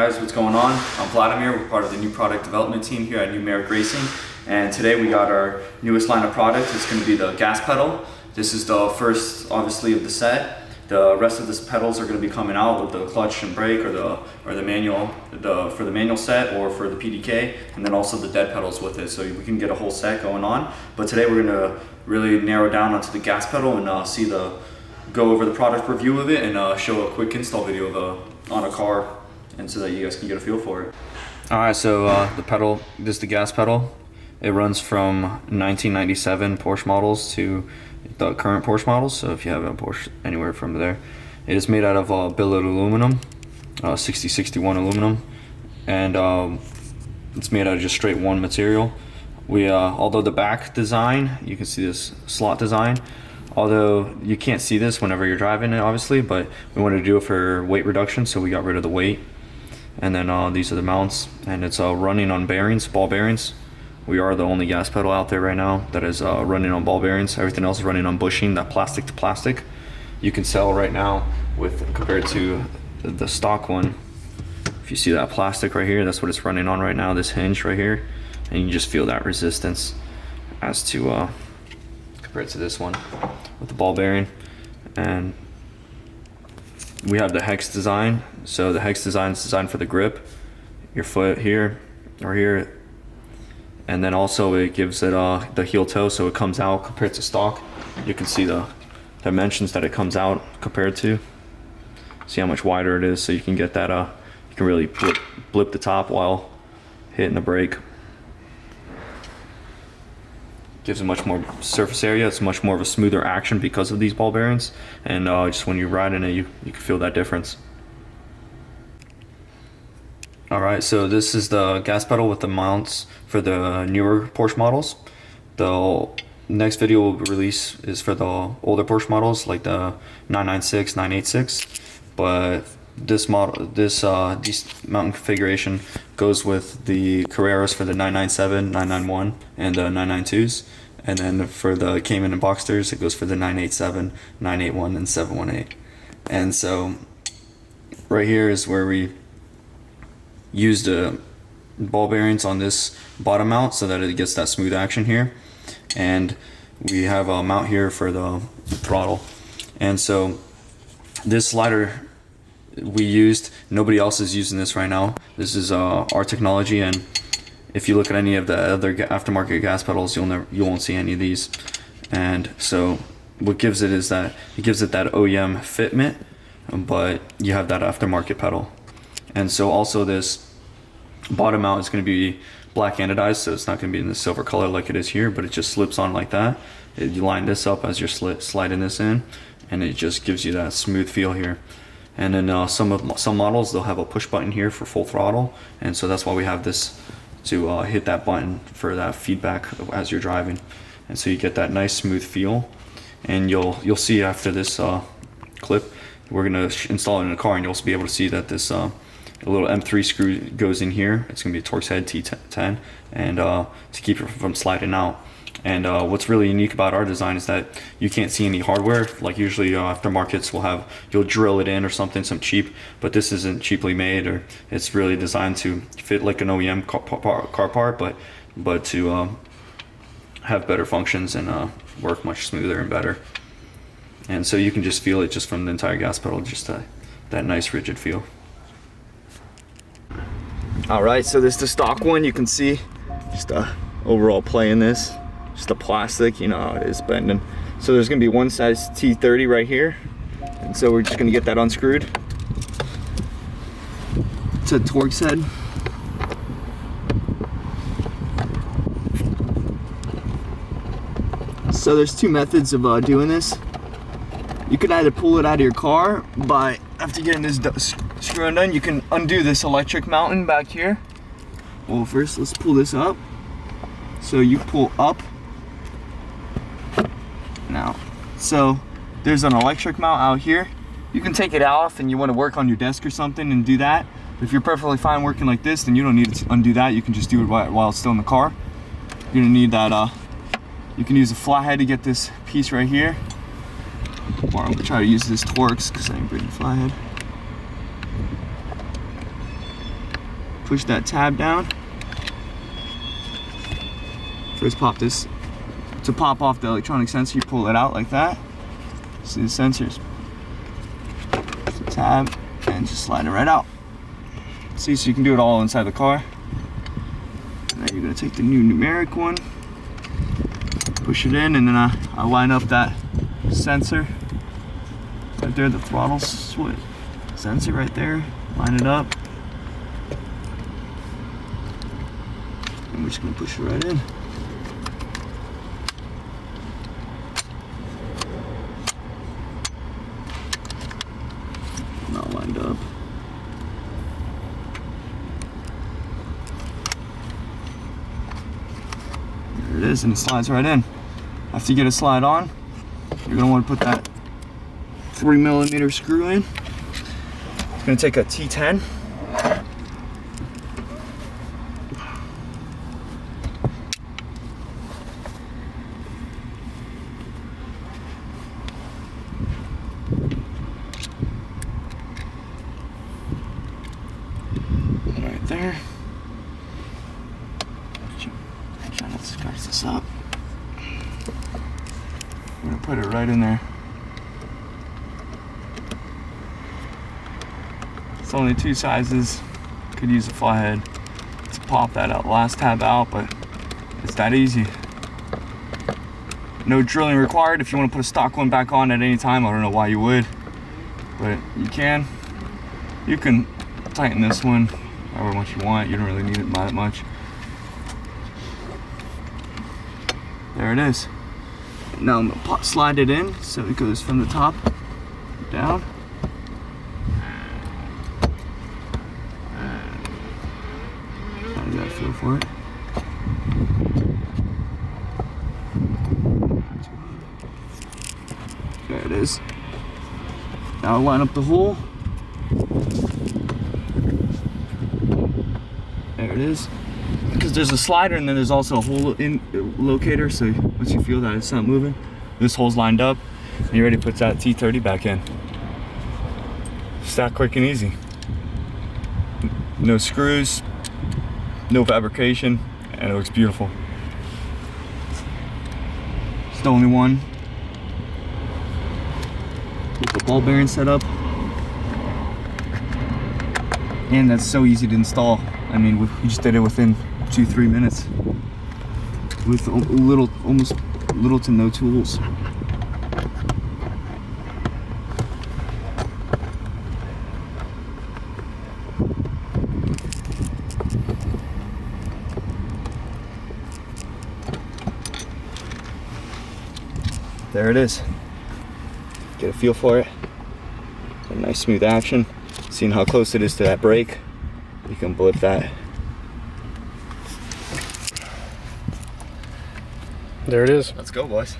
guys, what's going on? I'm Vladimir. We're part of the new product development team here at Numeric Racing, and today we got our newest line of product. It's going to be the gas pedal. This is the first, obviously, of the set. The rest of the pedals are going to be coming out with the clutch and brake, or the manual, for the manual set or for the PDK, and then also the dead pedals with it. So we can get a whole set going on. But today we're going to really narrow down onto the gas pedal and go over the product review of it and show a quick install video on a car, and so that you guys can get a feel for it. Alright, so the pedal, this is the gas pedal. It runs from 1997 Porsche models to the current Porsche models, so if you have a Porsche anywhere from there. It is made out of billet aluminum, 6061 aluminum, and it's made out of just straight one material. Although the back design, you can see this slot design, although you can't see this whenever you're driving it, obviously, but we wanted to do it for weight reduction, so we got rid of the weight. And then these are the mounts, and it's running on bearings, ball bearings. We are the only gas pedal out there right now that is running on ball bearings. Everything else is running on bushing, that plastic to plastic. You can sell right now compared to the stock one. If you see that plastic right here, that's what it's running on right now, this hinge right here. And you just feel that resistance as to compared to this one with the ball bearing. And we have the hex design. So the hex design is designed for the grip, your foot here or here, and then also it gives it the heel toe, so it comes out compared to stock. You can see the dimensions that it comes out compared to. See how much wider it is, so you can get that you can really blip the top while hitting the brake. Gives it much more surface area. It's much more of a smoother action because of these ball bearings, and just when you ride in it, you can feel that difference. Alright, so this is the gas pedal with the mounts for the newer Porsche models. The next video we'll release is for the older Porsche models, like the 996, 986. But this model, this mount configuration goes with the Carreras for the 997, 991, and the 992s. And then for the Cayman and Boxsters, it goes for the 987, 981, and 718. And so right here is where we use the ball bearings on this bottom mount so that it gets that smooth action here. And we have a mount here for the throttle. And so this slider we used, nobody else is using this right now. This is our technology, and if you look at any of the other aftermarket gas pedals, you won't see any of these. And so what gives it is that it gives it that OEM fitment, but you have that aftermarket pedal. And so also this bottom mount is going to be black anodized, so it's not going to be in the silver color like it is here, but it just slips on like that. You line this up as you're sliding this in, and it just gives you that smooth feel here. And then some models, they'll have a push button here for full throttle, and so that's why we have this to hit that button for that feedback as you're driving. And so you get that nice smooth feel. And you'll see after this clip, we're going to install it in a car, and you'll be able to see that this a little M3 screw goes in here. It's going to be a Torx head T10, and to keep it from sliding out. And what's really unique about our design is that you can't see any hardware. Like usually aftermarkets will have, you'll drill it in or something, some cheap, but this isn't cheaply made, or it's really designed to fit like an OEM car part, but to have better functions and work much smoother and better. And so you can just feel it just from the entire gas pedal, just that nice rigid feel. Alright, so this is the stock one. You can see just overall play in this. Just the plastic, you know how it is bending. So there's gonna be one size T30 right here. And so we're just gonna get that unscrewed. It's a Torx head. So there's two methods of doing this. You can either pull it out of your car by, after getting this screw undone, you can undo this electric mounting back here. Well, first let's pull this up. So you pull up. Now, so there's an electric mount out here. You can take it off and you want to work on your desk or something and do that. If you're perfectly fine working like this, then you don't need to undo that. You can just do it while it's still in the car. You're gonna need that, you can use a flathead to get this piece right here. Or I'm gonna try to use this Torx because I ain't bringing a flathead. push that tab down. First pop this, to pop off the electronic sensor, you pull it out like that. See the sensors. So tab, and just slide it right out. See, so you can do it all inside the car. And then you're gonna take the new numeric one, push it in, and then I line up that sensor right there, the throttle switch sensor right there, line it up. And we're just gonna push it right in. Not lined up. There it is, and it slides right in. After you get it slide on, you're gonna want to put that 3mm screw in. It's gonna take a T10. Right there. Try not to scratch this up. I'm gonna put it right in there. It's only 2 sizes. Could use a flathead to pop that last tab out, but it's that easy. No drilling required. If you want to put a stock one back on at any time, I don't know why you would, but you can. You can tighten this one however much you want. You don't really need it that much. There it is. Now I'm gonna slide it in so it goes from the top down. How does that feel for it? There it is. Now I'll line up the hole. There it is. Because there's a slider and then there's also a hole in locator, so once you feel that it's not moving, this hole's lined up and you're ready to put that T30 back in. It's that quick and easy. No screws, no fabrication, and it looks beautiful. It's the only one with the ball bearing set up, and that's so easy to install. I mean, we just did it within 2-3 minutes with almost little to no tools. There it is. Get a feel for it. A nice smooth action. Seeing how close it is to that brake, you can blip that. There it is. Let's go, boys.